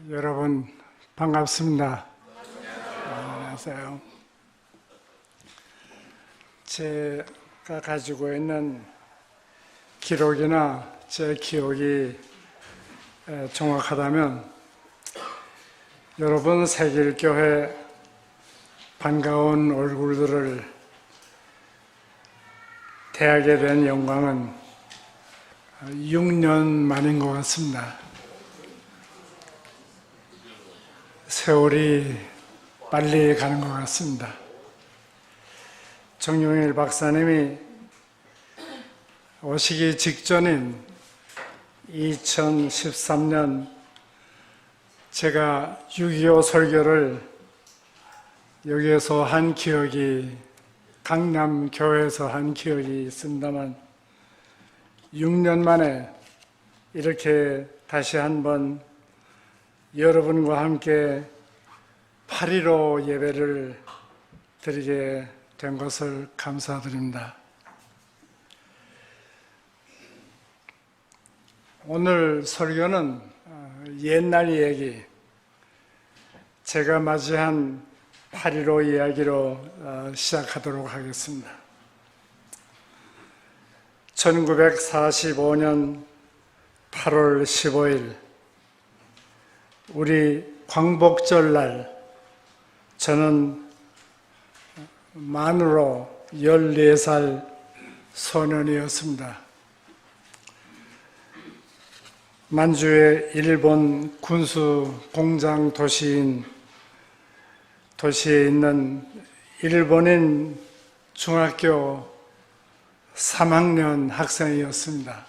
여러분 반갑습니다. 안녕하세요. 제가 가지고 있는 기록이나 제 기억이 정확하다면 여러분 새길교회 반가운 얼굴들을 대하게 된 영광은 6년 만인 것 같습니다. 세월이 빨리 가는 것 같습니다. 정용일 박사님이 오시기 직전인 2013년 제가 6.25 설교를 여기에서 한 기억이, 강남교회에서 한 기억이 있습니다만 6년 만에 이렇게 다시 한번 여러분과 함께 8.15 예배를 드리게 된 것을 감사드립니다. 오늘 설교는 옛날 얘기, 제가 맞이한 8.15 이야기로 시작하도록 하겠습니다. 1945년 8월 15일 우리 광복절날 저는 만으로 14살 소년이었습니다. 만주의 일본 군수 공장 도시에 있는 일본인 중학교 3학년 학생이었습니다.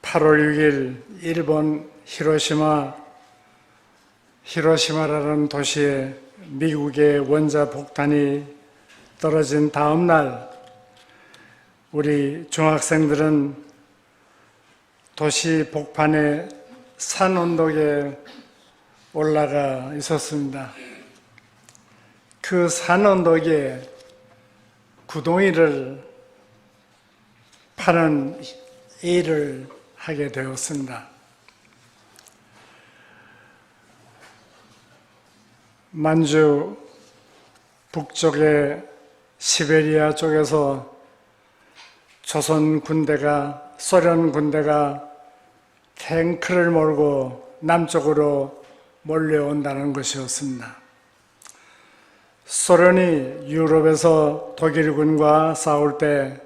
8월 6일 일본 히로시마라는 도시에 미국의 원자 폭탄이 떨어진 다음 날 우리 중학생들은 도시 복판에 산 언덕에 올라가 있었습니다. 그 산 언덕에 구덩이를 파는 일을 하게 되었습니다. 만주 북쪽의 시베리아 쪽에서 소련 군대가 탱크를 몰고 남쪽으로 몰려온다는 것이었습니다. 소련이 유럽에서 독일군과 싸울 때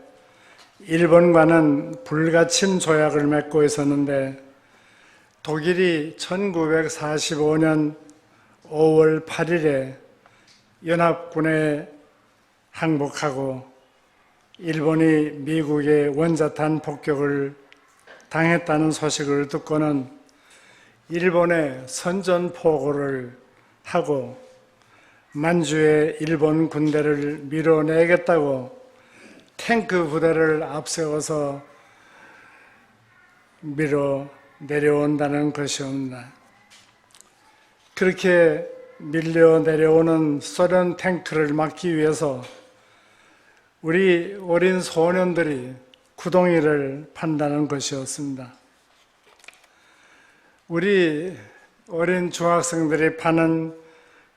일본과는 불가침 조약을 맺고 있었는데 독일이 1945년 5월 8일에 연합군에 항복하고 일본이 미국의 원자탄 폭격을 당했다는 소식을 듣고는 일본에 선전포고를 하고 만주의 일본 군대를 밀어내겠다고 탱크 부대를 앞세워서 밀어 내려온다는 것이옵니다. 그렇게 밀려 내려오는 소련 탱크를 막기 위해서 우리 어린 소년들이 구덩이를 판다는 것이었습니다. 우리 어린 중학생들이 파는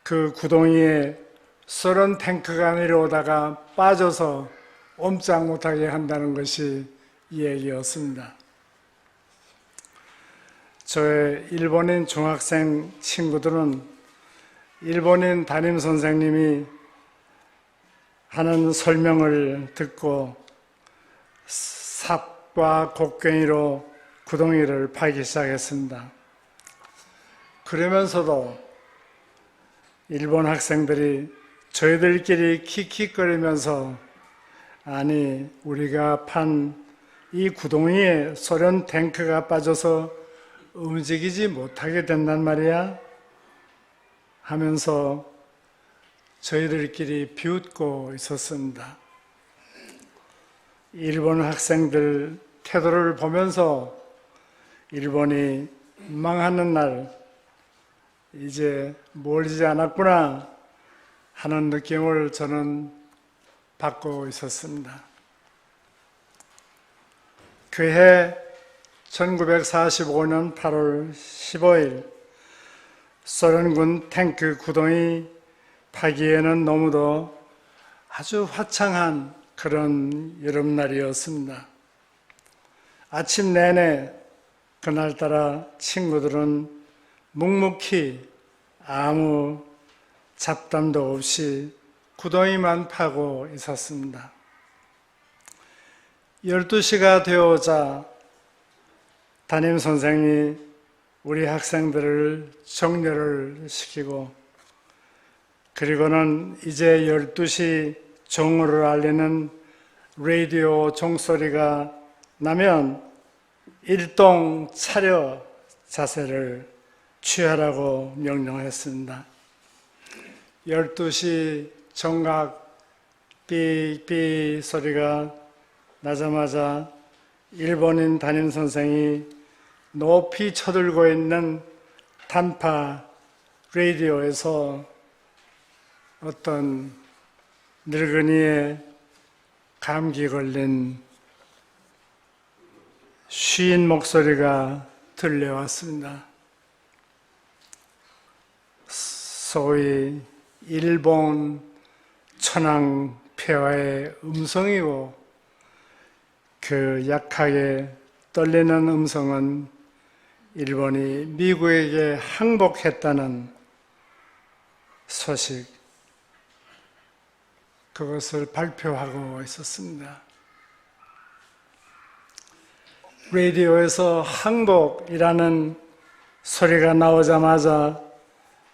그 구덩이에 소련 탱크가 내려오다가 빠져서 옴짝 못하게 한다는 것이 이 얘기였습니다. 저의 일본인 중학생 친구들은 일본인 담임 선생님이 하는 설명을 듣고 삽과 곡괭이로 구덩이를 파기 시작했습니다. 그러면서도 일본 학생들이 저희들끼리 킥킥거리면서 아니, 우리가 판 이 구덩이에 소련 탱크가 빠져서 움직이지 못하게 된단 말이야 하면서 저희들끼리 비웃고 있었습니다. 일본 학생들 태도를 보면서 일본이 망하는 날 이제 멀지 않았구나 하는 느낌을 저는 받고 있었습니다. 그해 1945년 8월 15일 소련군 탱크 구동이 파기에는 너무도 아주 화창한 그런 여름날이었습니다. 아침 내내 그날따라 친구들은 묵묵히 아무 잡담도 없이 구덩이만 파고 있었습니다. 12시가 되어오자 담임선생이 우리 학생들을 정렬을 시키고 그리고는 이제 12시 종호를 알리는 라디오 종소리가 나면 일동 차려 자세를 취하라고 명령했습니다. 12시 정각 삐삐 소리가 나자마자 일본인 담임선생이 높이 쳐들고 있는 단파 라디오에서 어떤 늙은이의 감기 걸린 쉬인 목소리가 들려왔습니다. 소위 일본 천황 폐하의 음성이고 그 약하게 떨리는 음성은 일본이 미국에게 항복했다는 소식, 그것을 발표하고 있었습니다. 라디오에서 항복이라는 소리가 나오자마자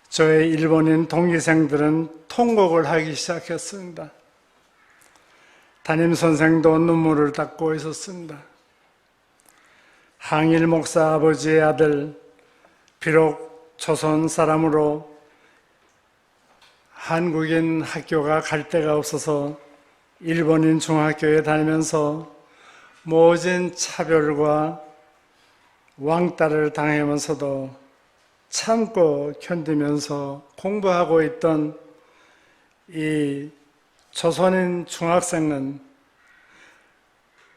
저의 일본인 동기생들은 통곡을 하기 시작했습니다. 담임선생도 눈물을 닦고 있었습니다. 항일 목사 아버지의 아들, 비록 조선 사람으로 한국인 학교가 갈 데가 없어서 일본인 중학교에 다니면서 모진 차별과 왕따를 당하면서도 참고 견디면서 공부하고 있던 이 조선인 중학생은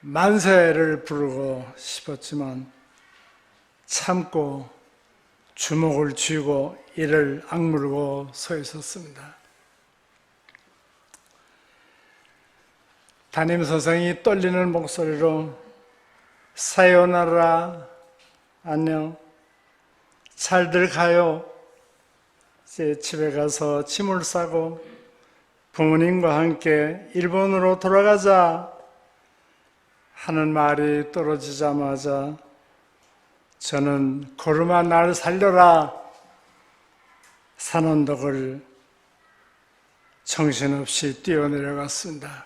만세를 부르고 싶었지만 참고 주먹을 쥐고 이를 악물고 서 있었습니다. 담임선생이 떨리는 목소리로 사요나라, 안녕, 잘들 가요. 이제 집에 가서 짐을 싸고 부모님과 함께 일본으로 돌아가자 하는 말이 떨어지자마자 저는 고르마 날 살려라 산원덕을 정신없이 뛰어내려갔습니다.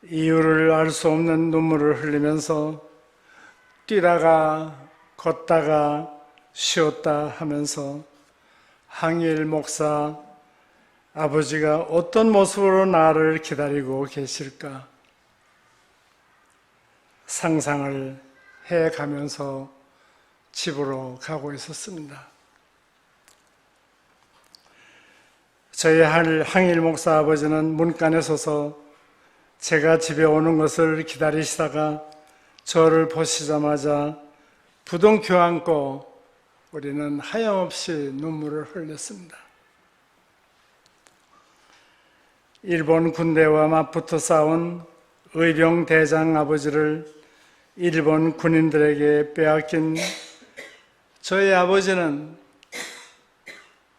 이유를 알 수 없는 눈물을 흘리면서 뛰다가 걷다가 쉬었다 하면서 항일 목사 아버지가 어떤 모습으로 나를 기다리고 계실까 상상을 해가면서 집으로 가고 있었습니다. 저희 항일 목사 아버지는 문간에 서서 제가 집에 오는 것을 기다리시다가 저를 보시자마자 부둥켜 안고 우리는 하염없이 눈물을 흘렸습니다. 일본 군대와 맞붙어 싸운 의병 대장 아버지를 일본 군인들에게 빼앗긴 저희 아버지는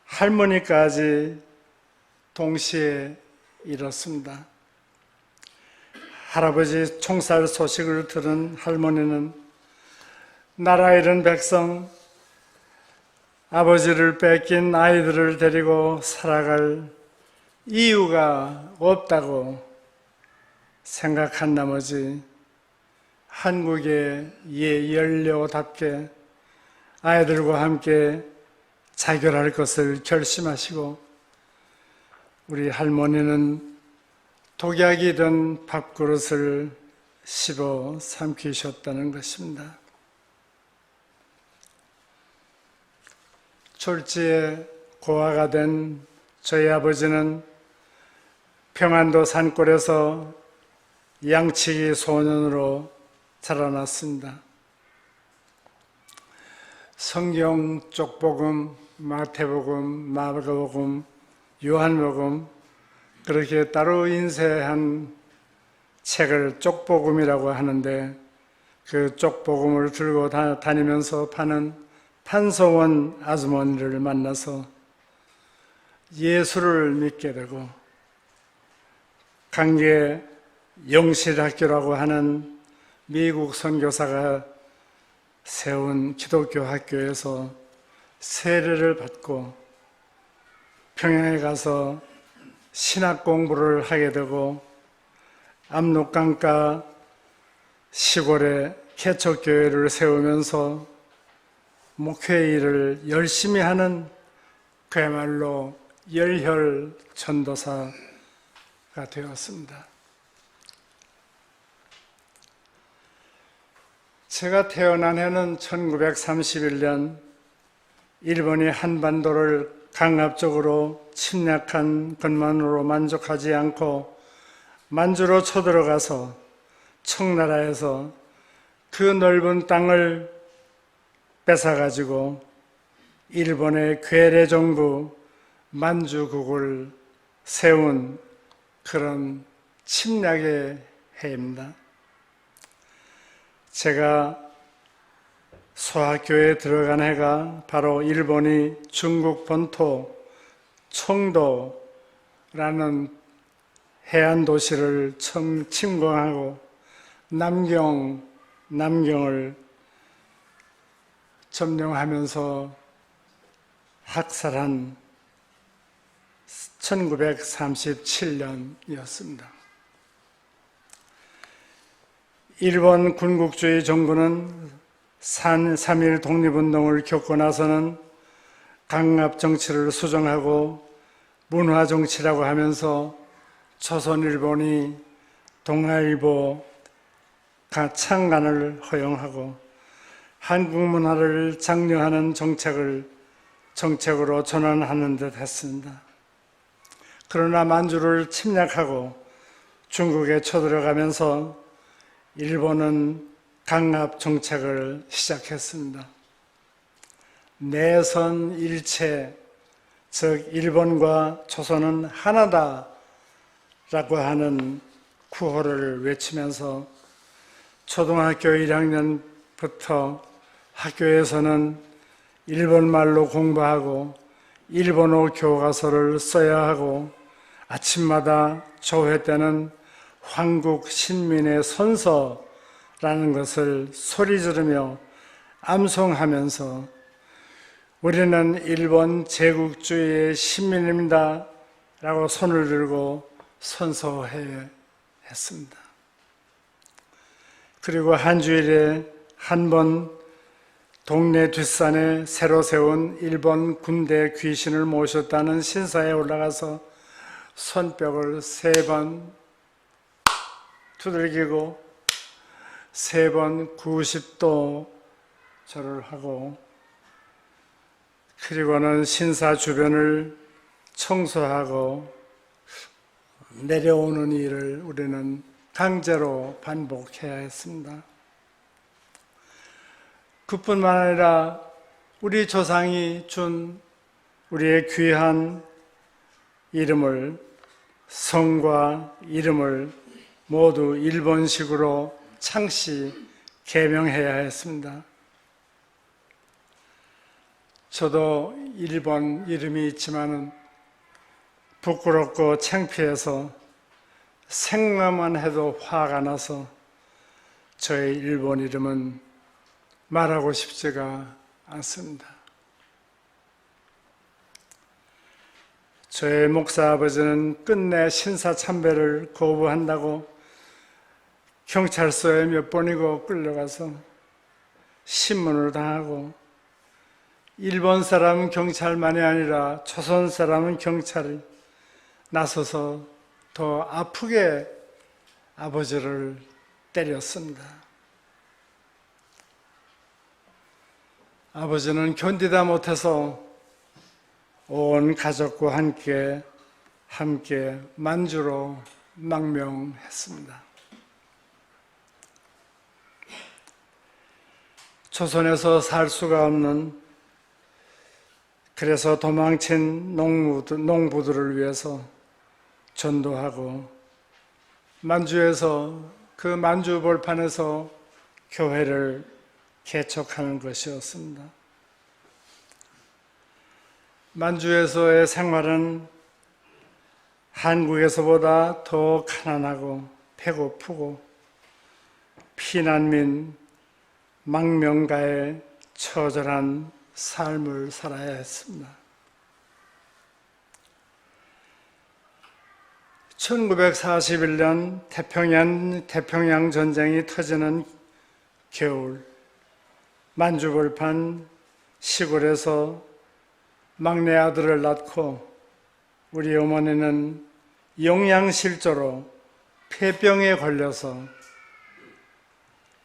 할머니까지 동시에 잃었습니다. 할아버지 총살 소식을 들은 할머니는 나라 잃은 백성, 아버지를 뺏긴 아이들을 데리고 살아갈 이유가 없다고 생각한 나머지 한국의 연료답게 아이들과 함께 자결할 것을 결심하시고 우리 할머니는 독약이 든 밥그릇을 씹어 삼키셨다는 것입니다. 졸지에 고아가 된 저희 아버지는 평안도 산골에서 양치기 소년으로 자라났습니다. 성경 쪽복음, 마태복음, 마가복음, 요한복음 그렇게 따로 인쇄한 책을 쪽복음이라고 하는데 그 쪽복음을 들고 다니면서 파는 판소원 아주머니를 만나서 예수를 믿게 되고 강계 영실학교라고 하는 미국 선교사가 세운 기독교 학교에서 세례를 받고 평양에 가서 신학 공부를 하게 되고 압록강가 시골에 개척교회를 세우면서 목회 일을 열심히 하는 그야말로 열혈 전도사가 되었습니다. 제가 태어난 해는 1931년 일본이 한반도를 강압적으로 침략한 것만으로 만족하지 않고 만주로 쳐들어가서 청나라에서 그 넓은 땅을 뺏어가지고 일본의 괴뢰 정부 만주국을 세운 그런 침략의 해입니다. 제가 소학교에 들어간 해가 바로 일본이 중국 본토 청도라는 해안 도시를 침공하고 남경을 점령하면서 학살한 1937년이었습니다. 일본 군국주의 정부는 3.1 독립운동을 겪고 나서는 강압정치를 수정하고 문화정치라고 하면서 조선일본이 동아일보 창간을 허용하고 한국 문화를 장려하는 정책으로 전환하는 듯 했습니다. 그러나 만주를 침략하고 중국에 쳐들어가면서 일본은 강압 정책을 시작했습니다. 내선 일체, 즉 일본과 조선은 하나다라고 하는 구호를 외치면서 초등학교 1학년부터 학교에서는 일본말로 공부하고 일본어 교과서를 써야 하고 아침마다 조회 때는 황국 신민의 선서라는 것을 소리 지르며 암송하면서 우리는 일본 제국주의의 시민입니다 라고 손을 들고 선서해 했습니다. 그리고 한 주일에 한 번 동네 뒷산에 새로 세운 일본 군대 귀신을 모셨다는 신사에 올라가서 손뼉을 3번 두들기고 3번 90도 절을 하고 그리고는 신사 주변을 청소하고 내려오는 일을 우리는 강제로 반복해야 했습니다. 그뿐만 아니라 우리 조상이 준 우리의 귀한 이름을, 성과 이름을 모두 일본식으로 창씨 개명해야 했습니다. 저도 일본 이름이 있지만은 부끄럽고 창피해서 생각만 해도 화가 나서 저의 일본 이름은 말하고 싶지가 않습니다. 저의 목사 아버지는 끝내 신사참배를 거부한다고 경찰서에 몇 번이고 끌려가서 신문을 당하고 일본 사람은 경찰만이 아니라 조선 사람은 경찰이 나서서 더 아프게 아버지를 때렸습니다. 아버지는 견디다 못해서 온 가족과 함께 만주로 망명했습니다. 조선에서 살 수가 없는, 그래서 도망친 농부들을 위해서 전도하고, 만주에서 그 만주 벌판에서 교회를 개척하는 것이었습니다. 만주에서의 생활은 한국에서보다 더 가난하고 배고프고 피난민 망명가의 처절한 삶을 살아야 했습니다. 1941년 태평양 전쟁이 터지는 겨울, 만주벌판 시골에서 막내 아들을 낳고 우리 어머니는 영양실조로 폐병에 걸려서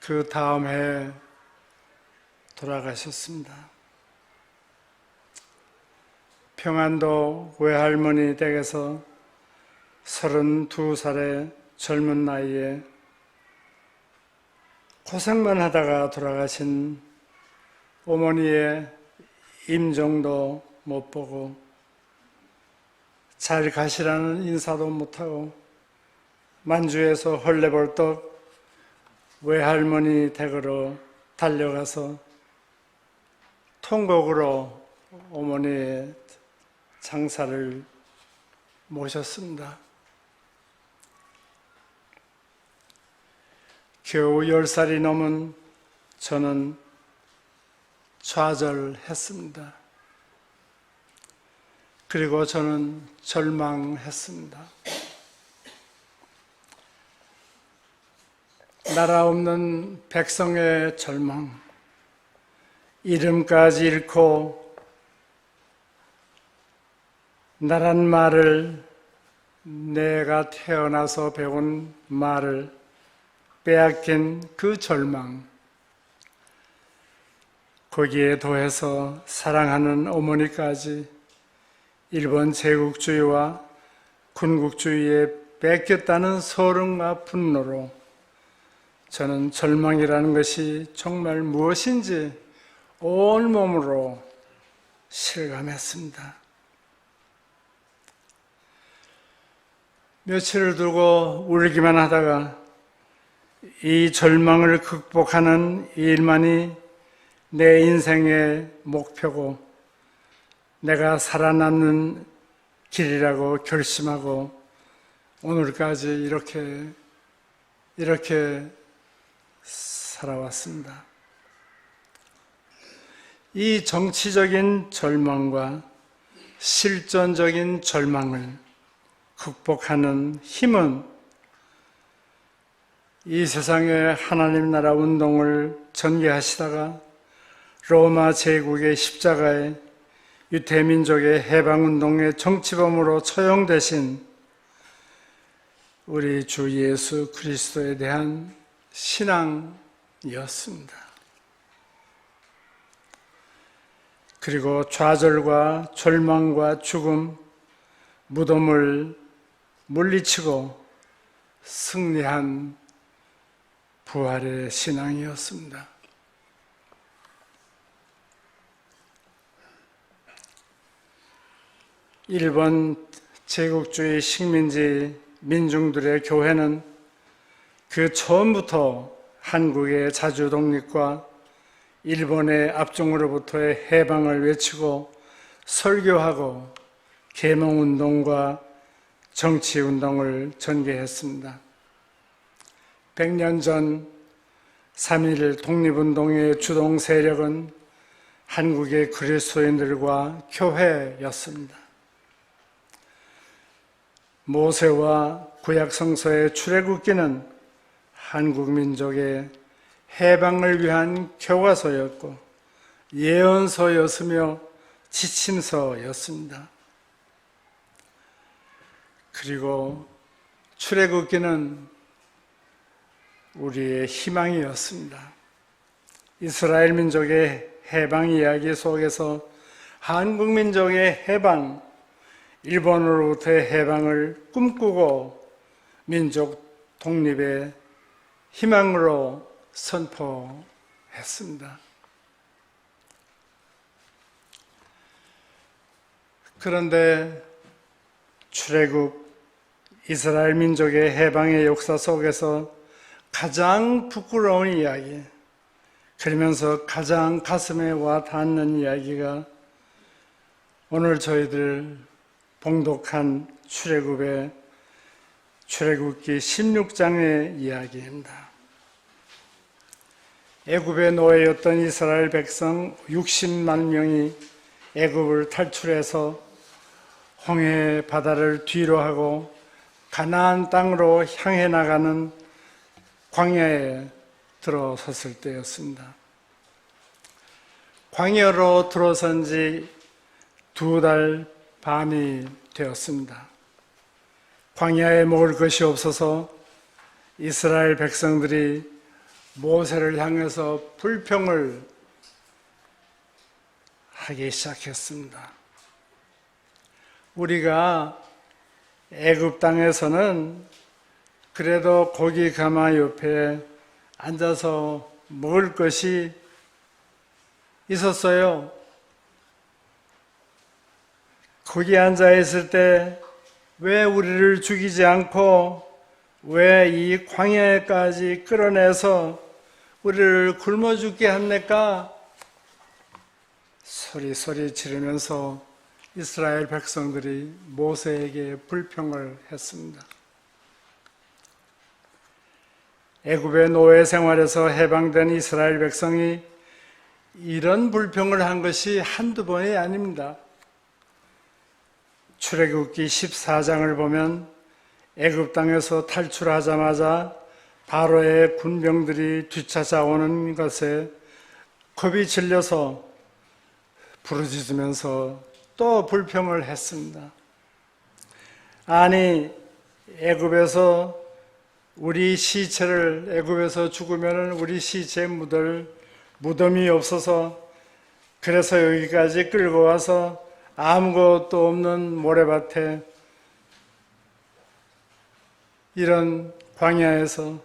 그 다음 해에 돌아가셨습니다. 평안도 외할머니 댁에서 32살의 젊은 나이에 고생만 하다가 돌아가신 어머니의 임종도 못 보고 잘 가시라는 인사도 못하고 만주에서 헐레벌떡 외할머니 댁으로 달려가서 통곡으로 어머니의 장사를 모셨습니다. 겨우 10살이 넘은 저는 좌절했습니다. 그리고 저는 절망했습니다. 나라 없는 백성의 절망, 이름까지 잃고 나란 말을, 내가 태어나서 배운 말을 빼앗긴 그 절망, 거기에 더해서 사랑하는 어머니까지 일본 제국주의와 군국주의에 뺏겼다는 서름과 분노로 저는 절망이라는 것이 정말 무엇인지 온몸으로 실감했습니다. 며칠을 두고 울기만 하다가 이 절망을 극복하는 일만이 내 인생의 목표고 내가 살아남는 길이라고 결심하고 오늘까지 이렇게 살아왔습니다. 이 정치적인 절망과 실존적인 절망을 극복하는 힘은 이 세상의 하나님 나라 운동을 전개하시다가 로마 제국의 십자가에 유대민족의 해방운동의 정치범으로 처형되신 우리 주 예수 그리스도에 대한 신앙이었습니다. 그리고 좌절과 절망과 죽음, 무덤을 물리치고 승리한 부활의 신앙이었습니다. 일본 제국주의 식민지 민중들의 교회는 그 처음부터 한국의 자주 독립과 일본의 압종으로부터의 해방을 외치고 설교하고 계몽운동과 정치운동을 전개했습니다. 100년 전 3.1 독립운동의 주동 세력은 한국의 그리스도인들과 교회였습니다. 모세와 구약성서의 출애굽기는 한국 민족의 해방을 위한 교과서였고 예언서였으며 지침서였습니다. 그리고 출애굽기는 우리의 희망이었습니다. 이스라엘 민족의 해방 이야기 속에서 한국 민족의 해방, 일본으로부터의 해방을 꿈꾸고 민족 독립의 희망으로 선포했습니다. 그런데 출애굽 이스라엘 민족의 해방의 역사 속에서 가장 부끄러운 이야기, 그러면서 가장 가슴에 와 닿는 이야기가 오늘 저희들 봉독한 출애굽기 16장의 이야기입니다. 애굽의 노예였던 이스라엘 백성 60만 명이 애굽을 탈출해서 홍해 바다를 뒤로 하고 가나안 땅으로 향해 나가는 광야에 들어섰을 때였습니다. 광야로 들어선 지 2달 반이 되었습니다. 광야에 먹을 것이 없어서 이스라엘 백성들이 모세를 향해서 불평을 하기 시작했습니다. 우리가 애굽 땅에서는 그래도 고기 가마 옆에 앉아서 먹을 것이 있었어요. 거기 앉아 있을 때 왜 우리를 죽이지 않고 왜 이 광야에까지 끌어내서 우리를 굶어 죽게 합니까? 소리 지르면서 이스라엘 백성들이 모세에게 불평을 했습니다. 애굽의 노예 생활에서 해방된 이스라엘 백성이 이런 불평을 한 것이 한두 번이 아닙니다. 출애굽기 14장을 보면 애굽 땅에서 탈출하자마자 바로의 군병들이 뒤찾아오는 것에 겁이 질려서 부르짖으면서 또 불평을 했습니다. 아니, 애굽에서 우리 시체를 애굽에서 죽으면 우리 시체 묻을 무덤이 없어서 그래서 여기까지 끌고 와서 아무것도 없는 모래밭에 이런 광야에서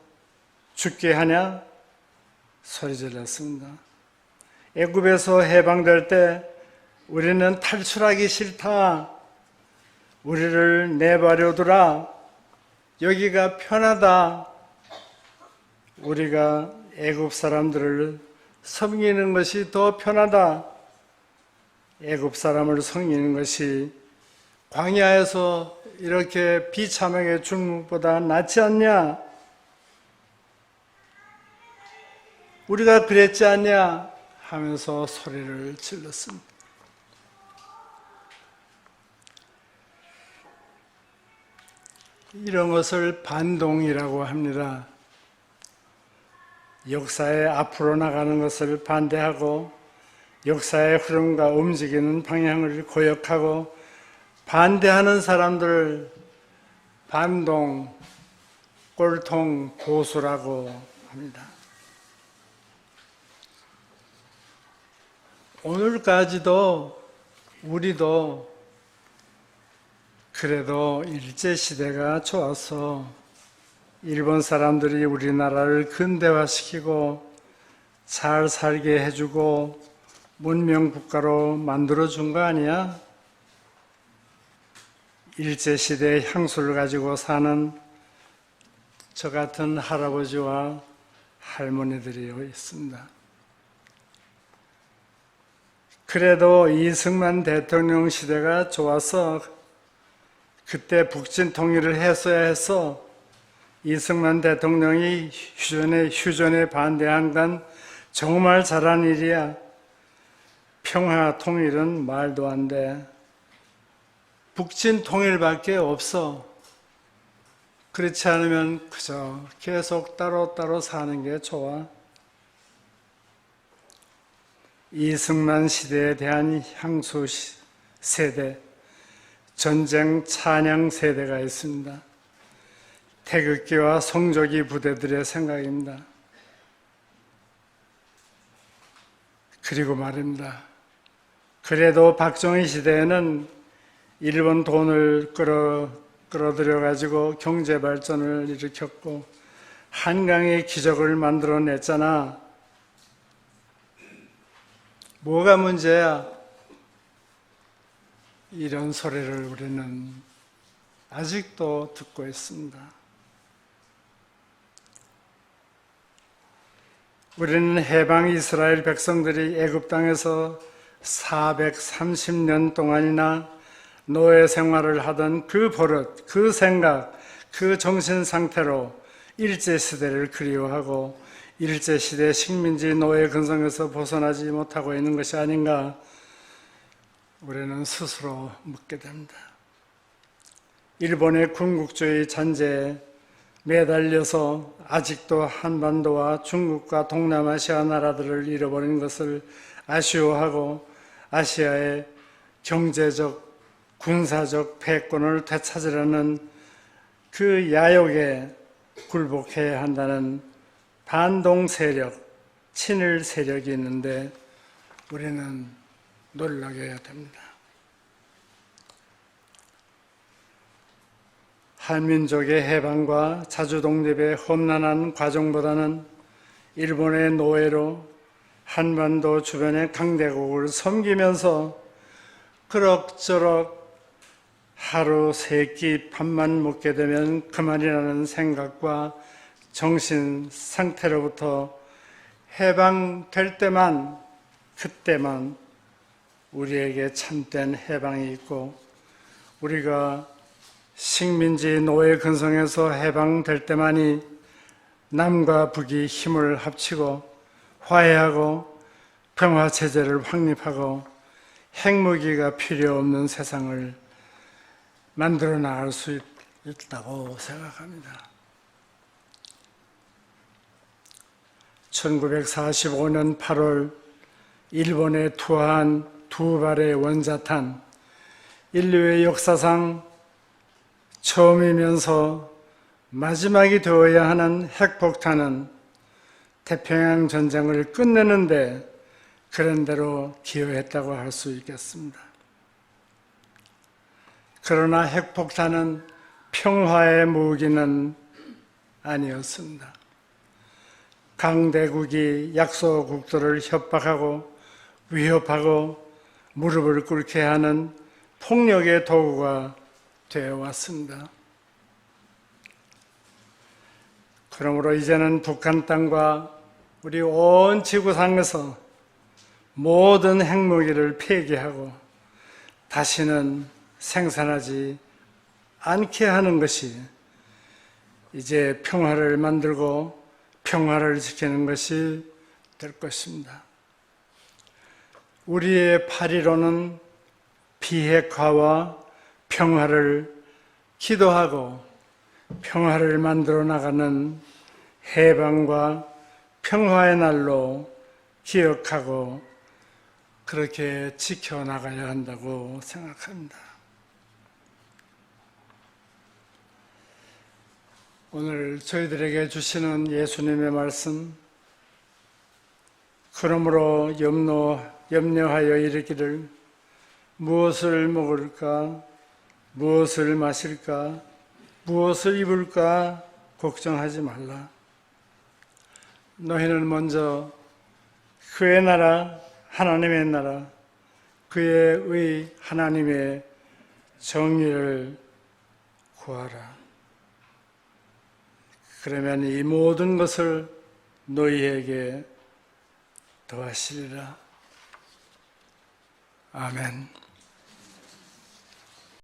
죽게 하냐? 소리 질렀습니다. 애굽에서 해방될 때 우리는 탈출하기 싫다. 우리를 내버려두라. 여기가 편하다. 우리가 애굽 사람들을 섬기는 것이 더 편하다. 애굽 사람을 섬기는 것이 광야에서 이렇게 비참하게 죽는 것보다 낫지 않냐? 우리가 그랬지 않냐? 하면서 소리를 질렀습니다. 이런 것을 반동이라고 합니다. 역사에 앞으로 나가는 것을 반대하고 역사의 흐름과 움직이는 방향을 고역하고 반대하는 사람들을 반동, 꼴통, 보수라고 합니다. 오늘까지도 우리도 그래도 일제시대가 좋아서 일본 사람들이 우리나라를 근대화시키고 잘 살게 해주고 문명국가로 만들어준 거 아니야? 일제시대의 향수를 가지고 사는 저 같은 할아버지와 할머니들이 있습니다. 그래도 이승만 대통령 시대가 좋아서 그때 북진 통일을 했어야 해서 이승만 대통령이 휴전에 반대한 건 정말 잘한 일이야. 평화 통일은 말도 안 돼. 북진 통일밖에 없어. 그렇지 않으면 그저 계속 따로따로 사는 게 좋아. 이승만 시대에 대한 향수 세대, 전쟁 찬양 세대가 있습니다. 태극기와 성조기 부대들의 생각입니다. 그리고 말입니다. 그래도 박정희 시대에는 일본 돈을 끌어들여가지고 경제 발전을 일으켰고 한강의 기적을 만들어냈잖아. 뭐가 문제야? 이런 소리를 우리는 아직도 듣고 있습니다. 우리는 해방 이스라엘 백성들이 애굽 땅에서 430년 동안이나 노예 생활을 하던 그 버릇, 그 생각, 그 정신 상태로 일제시대를 그리워하고 일제시대 식민지 노예 근성에서 벗어나지 못하고 있는 것이 아닌가 우리는 스스로 묻게 됩니다. 일본의 군국주의 잔재에 매달려서 아직도 한반도와 중국과 동남아시아 나라들을 잃어버린 것을 아쉬워하고 아시아의 경제적, 군사적 패권을 되찾으려는 그 야욕에 굴복해야 한다는 반동 세력, 친일 세력이 있는데 우리는 놀라게 됩니다. 한민족의 해방과 자주독립의 험난한 과정보다는 일본의 노예로 한반도 주변의 강대국을 섬기면서 그럭저럭 하루 세 끼 밥만 먹게 되면 그만이라는 생각과 정신 상태로부터 해방될 때만, 그때만 우리에게 참된 해방이 있고, 우리가 식민지 노예 근성에서 해방될 때만이 남과 북이 힘을 합치고 화해하고 평화체제를 확립하고 핵무기가 필요 없는 세상을 만들어 나갈 수 있다고 생각합니다. 1945년 8월 일본에 투하한 두 발의 원자탄, 인류의 역사상 처음이면서 마지막이 되어야 하는 핵폭탄은 태평양 전쟁을 끝내는데 그런 대로 기여했다고 할 수 있겠습니다. 그러나 핵폭탄은 평화의 무기는 아니었습니다. 강대국이 약소국들을 협박하고 위협하고 무릎을 꿇게 하는 폭력의 도구가 되어 왔습니다. 그러므로 이제는 북한 땅과 우리 온 지구상에서 모든 핵무기를 폐기하고 다시는 생산하지 않게 하는 것이 이제 평화를 만들고 평화를 지키는 것이 될 것입니다. 우리의 파리로는 비핵화와 평화를 기도하고 평화를 만들어 나가는 해방과 평화의 날로 기억하고 그렇게 지켜나가야 한다고 생각합니다. 오늘 저희들에게 주시는 예수님의 말씀, 그러므로 염려하여 이르기를 무엇을 먹을까, 무엇을 마실까, 무엇을 입을까 걱정하지 말라. 너희는 먼저 그의 나라, 하나님의 나라, 그의 의 하나님의 정의를 구하라. 그러면 이 모든 것을 너희에게 더하시리라. 아멘.